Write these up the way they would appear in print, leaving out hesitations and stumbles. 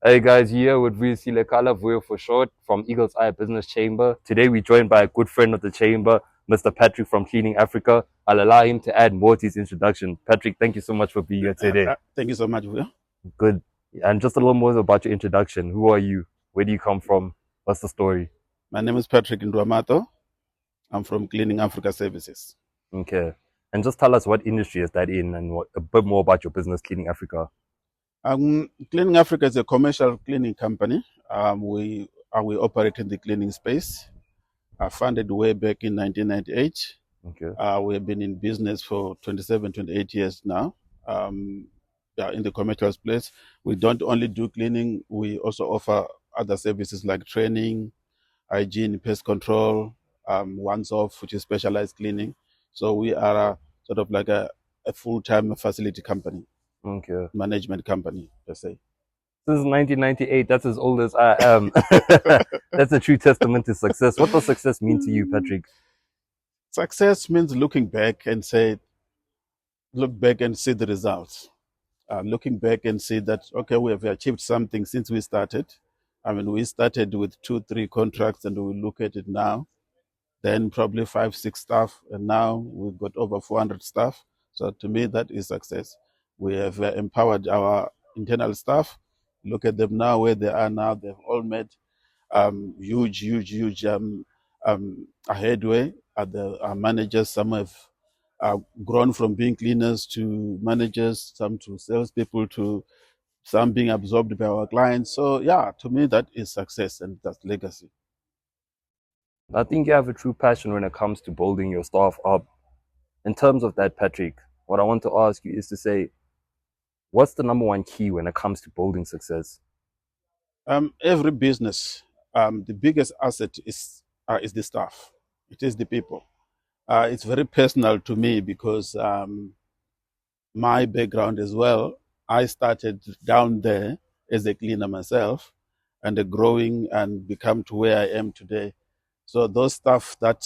Hey guys, here with Vuyo Khala, Vuyo for short, from Eagle's Eye Business Chamber. Today we're joined by a good friend of the chamber, Mr. Patrick from Cleaning Africa. I'll allow him to add more to his introduction. Patrick, thank you so much for being here today. Thank you so much, Vuyo. Good. And just a little more about your introduction. Who are you? Where do you come from? What's the story? My name is Patrick Ndwamato. I'm from Cleaning Africa Services. Okay. And just tell us what industry is that in and a bit more about your business, Cleaning Africa. Cleaning Africa is a commercial cleaning company. We operate in the cleaning space. Founded way back in 1998. Okay. We have been in business for 27, 28 years now. In the commercial space, we don't only do cleaning, we also offer other services like training, hygiene, pest control, once-off, which is specialized cleaning. So we are sort of like a full-time facility company. Okay. Management company, let's say. Since 1998, that's as old as I am. That's a true testament to success. What does success mean to you, Patrick? Success means looking back and look back and see the results. Looking back and see that, okay, we have achieved something since we started. I mean, we started with 2, 3 contracts and we look at it now. Then probably 5, 6 staff, and now we've got over 400 staff. So to me, that is success. We have empowered our internal staff. Look at them now, where they are now. They've all made huge headway. Our managers, some have grown from being cleaners to managers, some to salespeople, to some being absorbed by our clients. So yeah, to me, that is success and that's legacy. I think you have a true passion when it comes to building your staff up. In terms of that, Patrick, what I want to ask you is to say, what's the number one key when it comes to building success? Every business, the biggest asset is the staff. It is the people. It's very personal to me because my background as well, I started down there as a cleaner myself and growing and become to where I am today. So those stuff that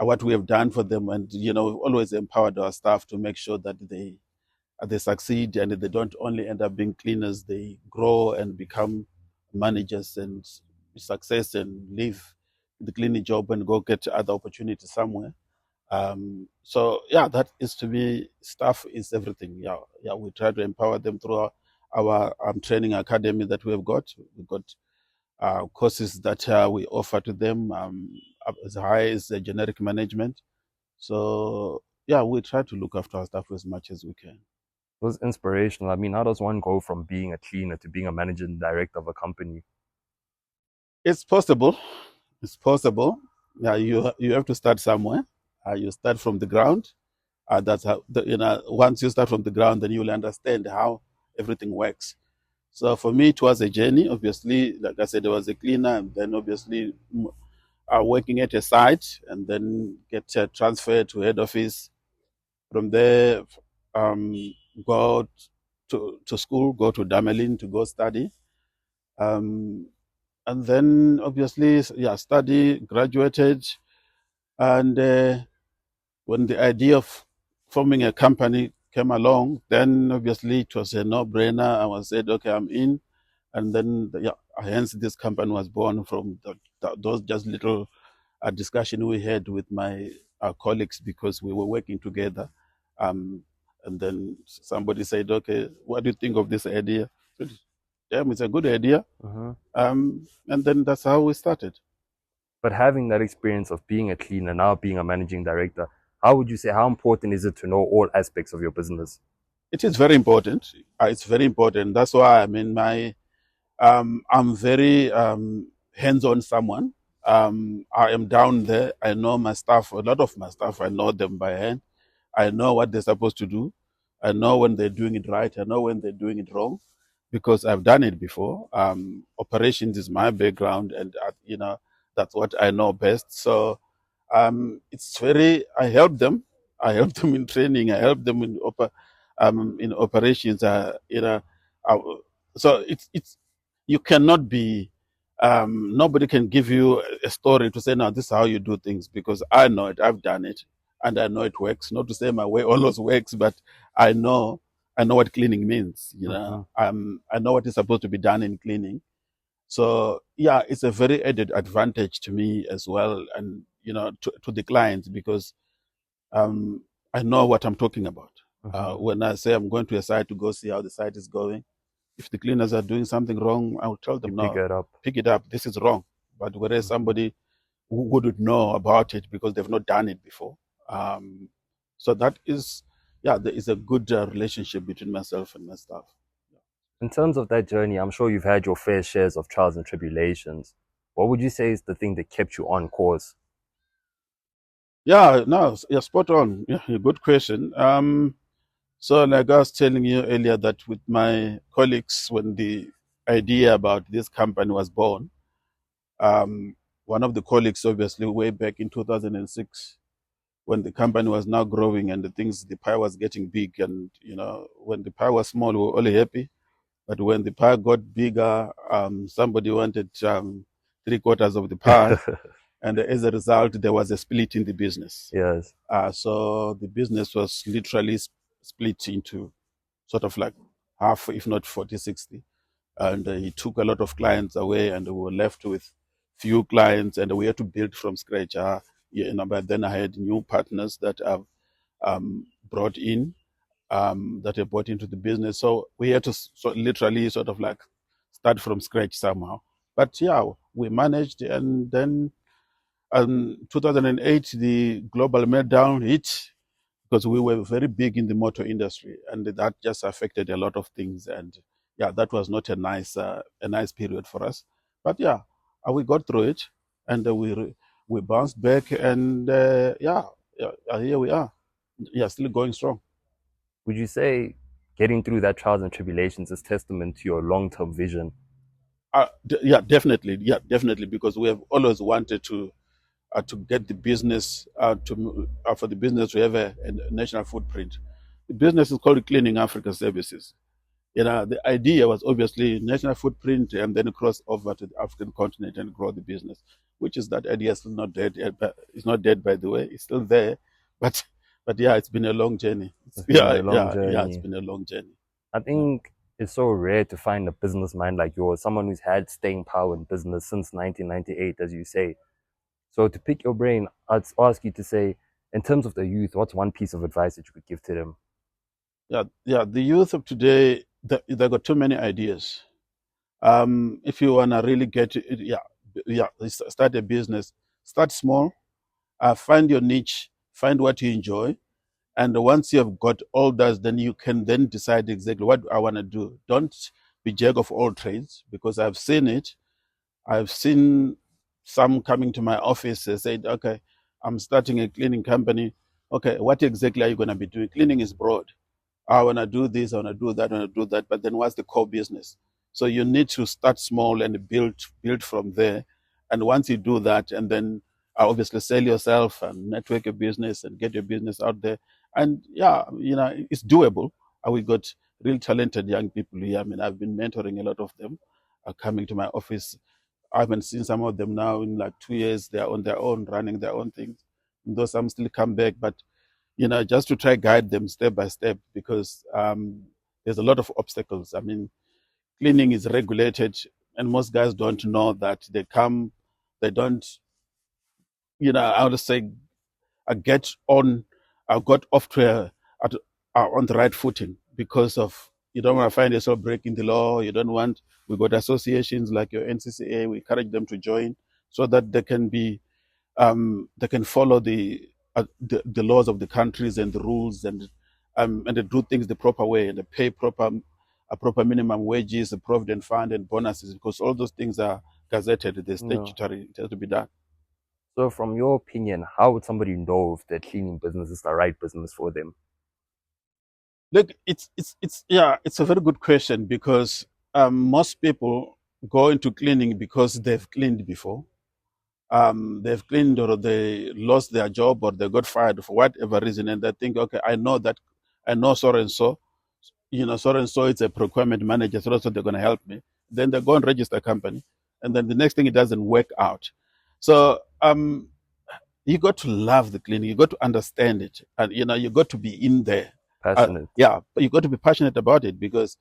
are what we have done for them, and we've always empowered our staff to make sure that they succeed and they don't only end up being cleaners, they grow and become managers and success and leave the cleaning job and go get other opportunities somewhere. So yeah, that is to me, staff is everything. Yeah, we try to empower them through our training academy that we have got. We've got courses that we offer to them as high as generic management. So yeah, we try to look after our staff as much as we can. It was inspirational. I mean, how does one go from being a cleaner to being a managing director of a company? It's possible. It's possible. Yeah, you have to start somewhere. You start from the ground. That's how once you start from the ground, then you'll understand how everything works. So for me, it was a journey. Obviously, like I said, I was a cleaner, and then obviously working at a site, and then get transferred to head office. From there, go to school, go to Damelin to go study. And then obviously, yeah, study, graduated. And when the idea of forming a company came along, then obviously it was a no-brainer. I was said, okay, I'm in. And then, hence this company was born from those just little discussion we had with my colleagues because we were working together. And then somebody said, okay, what do you think of this idea? I said, damn, it's a good idea. And then that's how we started. But having that experience of being a cleaner, now being a managing director, how would you say, how important is it to know all aspects of your business? It is very important. It's very important. That's why I'm very hands-on someone. I am down there. I know my staff, a lot of my staff, I know them by hand. I know what they're supposed to do. I know when they're doing it right. I know when they're doing it wrong because I've done it before. Operations is my background and, that's what I know best. So it's I help them. I help them in training. I help them in operations. So it's you cannot be. Nobody can give you a story to say, "Now this is how you do things," because I know it. I've done it, and I know it works. Not to say my way always works, but I know I know what cleaning means. Mm-hmm. I know what is supposed to be done in cleaning. So yeah, it's a very added advantage to me as well, and to the clients, because I know what I'm talking about. Mm-hmm. When I say I'm going to a site to go see how the site is going, if the cleaners are doing something wrong, I'll tell You them, pick no, it up. pick it up. This is wrong. But whereas Mm-hmm. somebody who wouldn't know about it because they've not done it before. So that is, yeah, there is a good relationship between myself and my staff. In terms of that journey, I'm sure you've had your fair shares of trials and tribulations. What would you say is the thing that kept you on course? Yeah, no, you're spot on. Yeah, good question. So like I was telling you earlier that with my colleagues, when the idea about this company was born, um, one of the colleagues, obviously, way back in 2006, when the company was now growing and the pie was getting big, and when the pie was small, we were only happy. But when the pie got bigger, somebody wanted 3/4 of the pie, and as a result, there was a split in the business. Yes. So the business was literally split into sort of like half, if not 40/60. And he took a lot of clients away, and we were left with few clients, and we had to build from scratch. But then I had new partners that I've brought in, that I brought into the business. So we had to literally sort of like start from scratch somehow. But yeah, we managed, and then 2008, the global meltdown hit, because we were very big in the motor industry, and that just affected a lot of things. And yeah, that was not a nice period for us. But yeah, we got through it, and we bounced back, and here we are. Yeah, still going strong. Would you say getting through that trials and tribulations is testament to your long-term vision? Yeah, definitely. Yeah, definitely, because we have always wanted to get the business for the business to have a national footprint. The business is called Cleaning Africa Services. The idea was obviously national footprint, and then cross over to the African continent and grow the business, which is that idea is still not dead. It's not dead, by the way. It's still there, but yeah, it's been a long journey. It's been Yeah, a long yeah, it's journey. been a long journey. I Yeah. think it's so rare to find a business mind like yours, someone who's had staying power in business since 1998, as you say. So to pick your brain, I'd ask you to say, in terms of the youth, what's one piece of advice that you could give to them? Yeah. The youth of today, they got too many ideas. If you wanna really get it, start a business. Start small. Find your niche. Find what you enjoy. And once you have got all that, then you can then decide exactly what I want to do. Don't be jack of all trades, because I've seen it. I've seen some coming to my office and said, okay, I'm starting a cleaning company. Okay, what exactly are you going to be doing? Cleaning is broad. I want to do this, I want to do that, I want to do that. But then what's the core business? So you need to start small and build from there. And once you do that, and then obviously sell yourself and network your business and get your business out there. And yeah, it's doable. We got real talented young people here. I mean, I've been mentoring a lot of them, coming to my office. I haven't seen some of them now in like 2 years. They're on their own, running their own things. Though some still come back, but just to try guide them step by step, because there's a lot of obstacles. I mean, cleaning is regulated, and most guys don't know that. They don't, I would say, I get on, I got off to on the right footing, because of, you don't want to find yourself breaking the law. You don't want, we got associations like your NCCA, we encourage them to join so that they can follow the laws of the countries and the rules, and they do things the proper way, and they pay proper minimum wages, the provident fund, and bonuses, because all those things are gazetted. They're No. statutory. It has to be done. So from your opinion, how would somebody know if their cleaning business is the right business for them? Look, it's a very good question, because most people go into cleaning because they've cleaned before. They've cleaned, or they lost their job, or they got fired for whatever reason, and they think, okay, I know so and so, so and so is a procurement manager, so they're going to help me. Then they go and register a company, and then the next thing, it doesn't work out. So you got to love the cleaning, you got to understand it, and you got to be in there. Passionate. Yeah, but you got to be passionate about it because,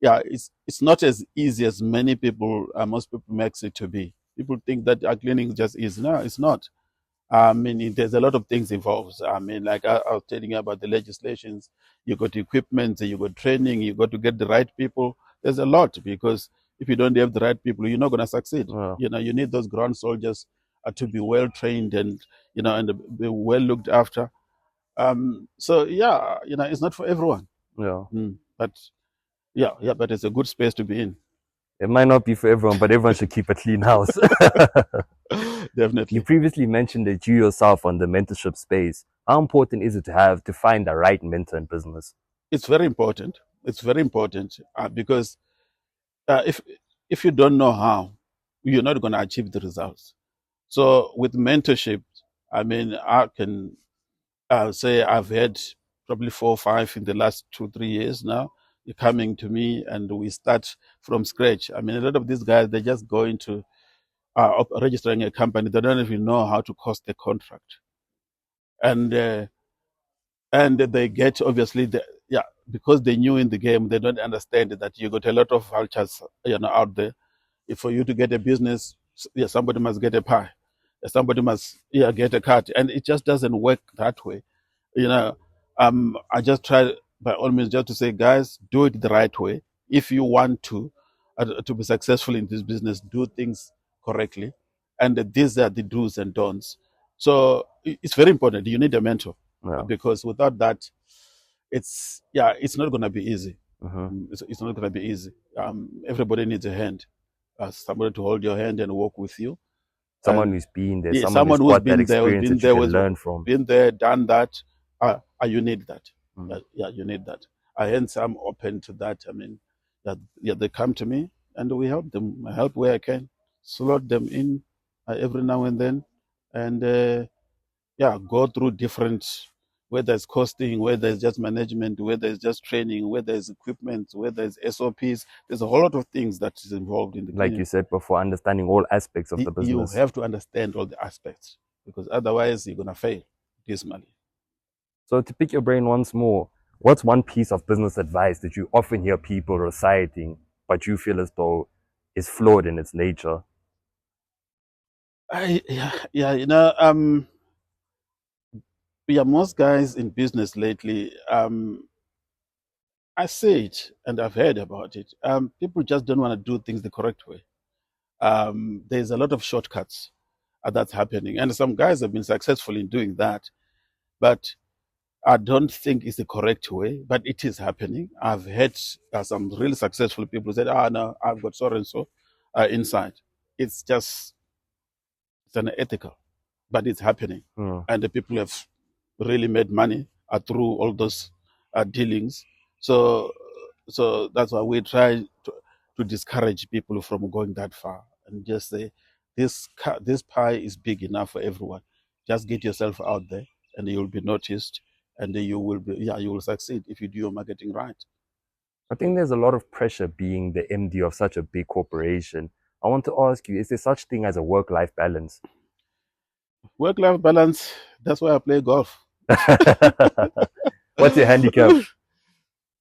yeah, it's not as easy as many people, most people makes it to be. People think that cleaning just is. No, it's not. I mean, there's a lot of things involved. I mean, like I was telling you about the legislations. You got equipment, you got training, you got to get the right people. There's a lot because if you don't have the right people, you're not going to succeed. Wow. You know, you need those ground soldiers to be well trained and and be well looked after. So yeah, it's not for everyone. Yeah. But yeah, but it's a good space to be in. It might not be for everyone, but everyone should keep a clean house. Definitely. You previously mentioned that you yourself on the mentorship space. How important is it to find the right mentor in business? It's very important. It's very important because if you don't know how, you're not going to achieve the results. So with mentorship, I mean, I can say I've had probably 4 or 5 in the last 2-3 years now. They're coming to me and we start from scratch. I mean, a lot of these guys, they just go into registering a company. They don't even know how to cost a contract. And they get, obviously, because they're new in the game, they don't understand that you got a lot of vultures out there. If for you to get a business, somebody must get a pie. Somebody must get a cut. And it just doesn't work that way. I just try by all means just to say, guys, do it the right way. If you want to be successful in this business, do things correctly. And these are the do's and don'ts. So it's very important. You need a mentor because without that, it's not going to be easy. It's not going to be easy. Everybody needs a hand, somebody to hold your hand and walk with you. Someone who's been there, someone who's been there, learn from. Been there, done that. You need that. You need that. Hence, I'm open to that. I mean, they come to me and we help them. I help where I can, slot them in every now and then, and go through different, whether it's costing, whether it's just management, whether it's just training, whether it's equipment, whether it's SOPs. There's a whole lot of things that is involved in the like you said before, understanding all aspects of the business. You have to understand all the aspects because otherwise you're going to fail dismally. So to pick your brain once more, what's one piece of business advice that you often hear people reciting, but you feel as though is flawed in its nature? Most guys in business lately, I say it and I've heard about it. People just don't want to do things the correct way. There's a lot of shortcuts that's happening, and some guys have been successful in doing that, but I don't think it's the correct way, but it is happening. I've had some really successful people said, no, I've got so and so inside. It's unethical, but it's happening. And the people have really made money through all those dealings. So that's why we try to discourage people from going that far and just say, this pie is big enough for everyone. Just get yourself out there and you'll be noticed. And you will succeed if you do your marketing right. I think there's a lot of pressure being the MD of such a big corporation. I want to ask you, is there such thing as a work-life balance? Work-life balance, that's why I play golf. What's your handicap?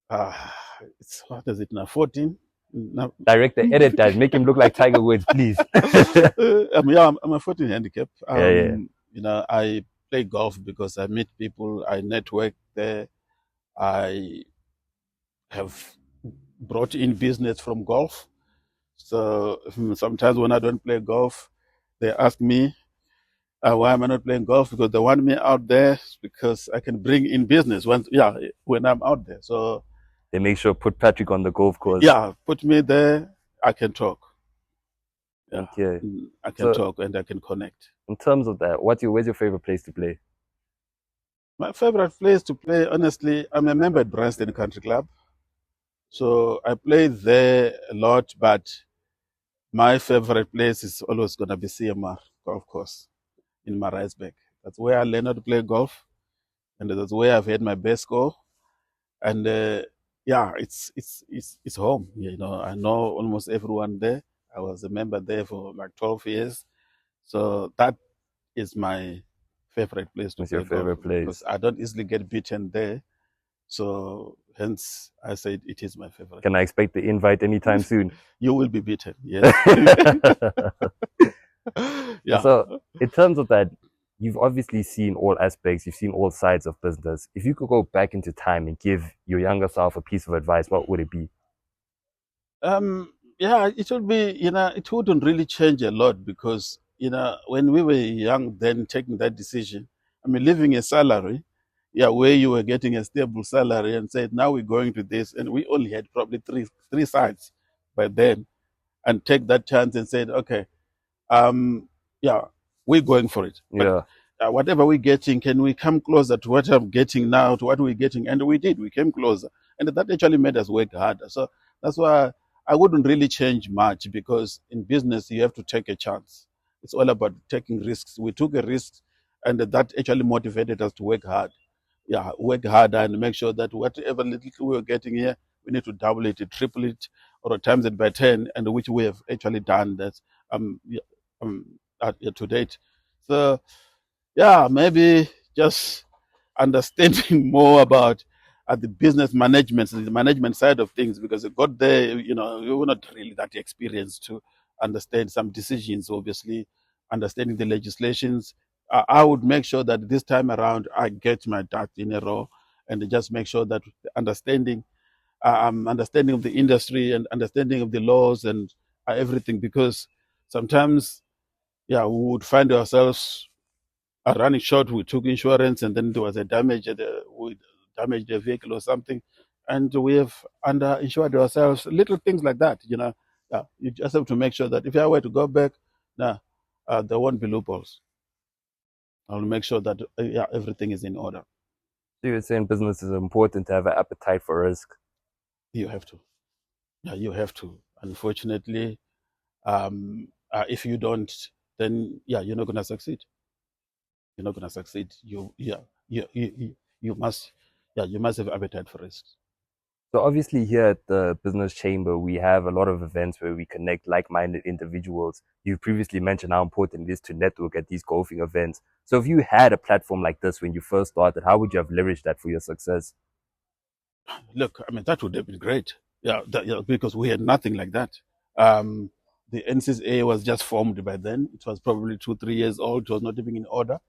What is it now, 14? No. Director, edit that. Make him look like Tiger Woods, please. I'm a 14 handicap. I play golf because I meet people, I network there. I have brought in business from golf. So sometimes when I don't play golf, they ask me, why am I not playing golf? Because they want me out there because I can bring in business when I'm out there. So they make sure put Patrick on the golf course. Yeah, put me there, I can talk. Okay. I can talk and I can connect. In terms of that, where's your favorite place to play? My favorite place to play, honestly, I'm a member at Branston Country Club. So I play there a lot, but my favorite place is always going to be CMR Golf Course in Maritzburg. That's where I learned how to play golf, and that's where I've had my best score. And it's home. I know almost everyone there. I was a member there for like 12 years. So that is my favorite place to play. Your favorite place? Because I don't easily get beaten there. So hence I said it is my favorite. Can I expect the invite anytime soon? You will be beaten, yes. Yeah. So in terms of that, you've obviously seen all aspects, you've seen all sides of business. If you could go back into time and give your younger self a piece of advice, what would it be? Yeah, it would be, it wouldn't really change a lot because, when we were young, then taking that decision, I mean, leaving a salary, yeah, where you were getting a stable salary and said, now we're going to this, and we only had probably three sites by then, and take that chance and said, okay, yeah, we're going for it. But Yeah. whatever we're getting, can we come closer to what I'm getting now, to what we're getting? And we did. We came closer. And that actually made us work harder. So that's why I wouldn't really change much because in business, you have to take a chance. It's all about taking risks. We took a risk, and that actually motivated us to work hard. Yeah, work harder and make sure that whatever little we were getting here, we need to double it, triple it, or times it by 10, and which we have actually done that. Yeah, um, to date. So yeah, maybe just understanding more about the business management, the management side of things, because you got there, you were not really that experienced to understand some decisions. Obviously, understanding the legislations. I would make sure that this time around I get my ducks in a row and just make sure that understanding of the industry and understanding of the laws and everything, because sometimes yeah, we would find ourselves running short. We took insurance, and then there was a damage. We damaged a vehicle or something, and we have under insured ourselves. Little things like that, Yeah, you just have to make sure that if I were to go back, now there won't be loopholes. I'll make sure that yeah, everything is in order. So you're saying business is important to have an appetite for risk. You have to, yeah, you have to. Unfortunately, if you don't, then yeah, you're not gonna succeed. You're not gonna succeed. You must, yeah, you must have appetite for risk. So obviously here at the business chamber, we have a lot of events where we connect like-minded individuals. You previously mentioned how important it is to network at these golfing events. So if you had a platform like this when you first started, how would you have leveraged that for your success? Look, I mean, that would have been great. Yeah, because we had nothing like that. Um, the NCSA was just formed by then. It was probably 2, 3 years old. It was not even in order.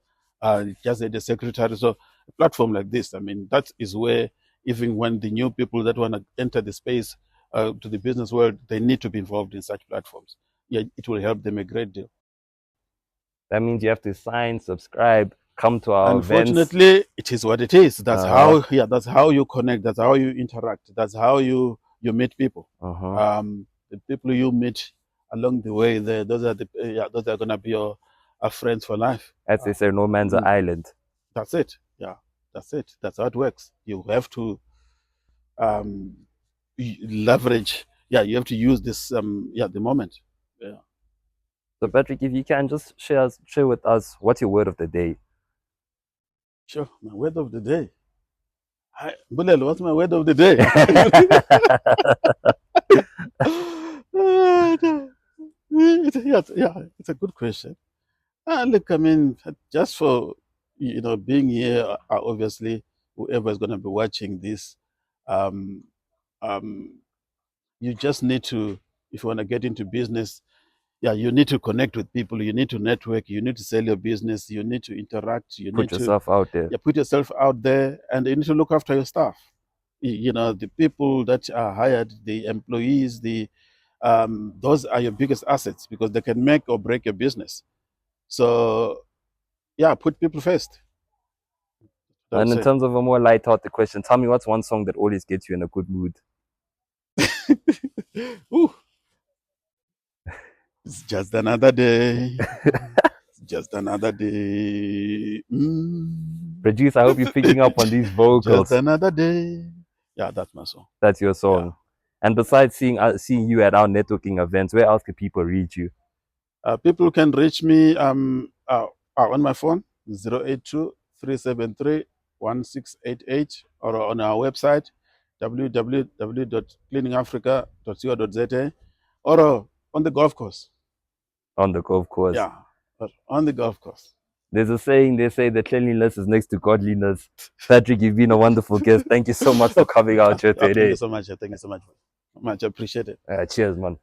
It just had a secretary. So a platform like this, I mean, that is where even when the new people that want to enter the space to the business world, they need to be involved in such platforms. Yeah, it will help them a great deal. That means you have to sign, subscribe, come to our events. Unfortunately, it is what it is. That's Uh-huh. how, yeah, that's how you connect. That's how you interact. That's how you meet people. Uh-huh. The people you meet along the way, there, those are gonna be your friends for life. As they say, no man's an island. That's it. Yeah, that's it. That's how it works. You have to um, leverage. Yeah, you have to use this. Yeah, the moment. Yeah. So Patrick, if you can just share with us what's your word of the day. Sure. My word of the day. Hi, Bulel, what's my word of the day? Yeah, it's a good question. Look, I mean, just for being here, obviously, whoever is going to be watching this, um, um, you just need to, if you want to get into business, yeah, you need to connect with people. You need to network. You need to sell your business. You need to interact. You Put need to yourself out there. put yourself out there, and you need to look after your staff. The people that are hired, the employees, those are your biggest assets because they can make or break your business. So yeah, put people first. And in terms of a more light-hearted question, tell me what's one song that always gets you in a good mood? Ooh, it's just another day. It's just another day. Producer, I hope you're picking up on these vocals. Just another day. Yeah, that's my song. That's your song. Yeah. And besides seeing you at our networking events, where else can people reach you? People can reach me on my phone, 082-373-1688, or on our website, www.cleaningafrica.co.za, or on the golf course. On the golf course. Yeah, on the golf course. There's a saying, they say that cleanliness is next to godliness. Patrick, you've been a wonderful guest. Thank you so much for coming out here Thank today. you so much. Thank you so much. Much appreciated. Cheers, man.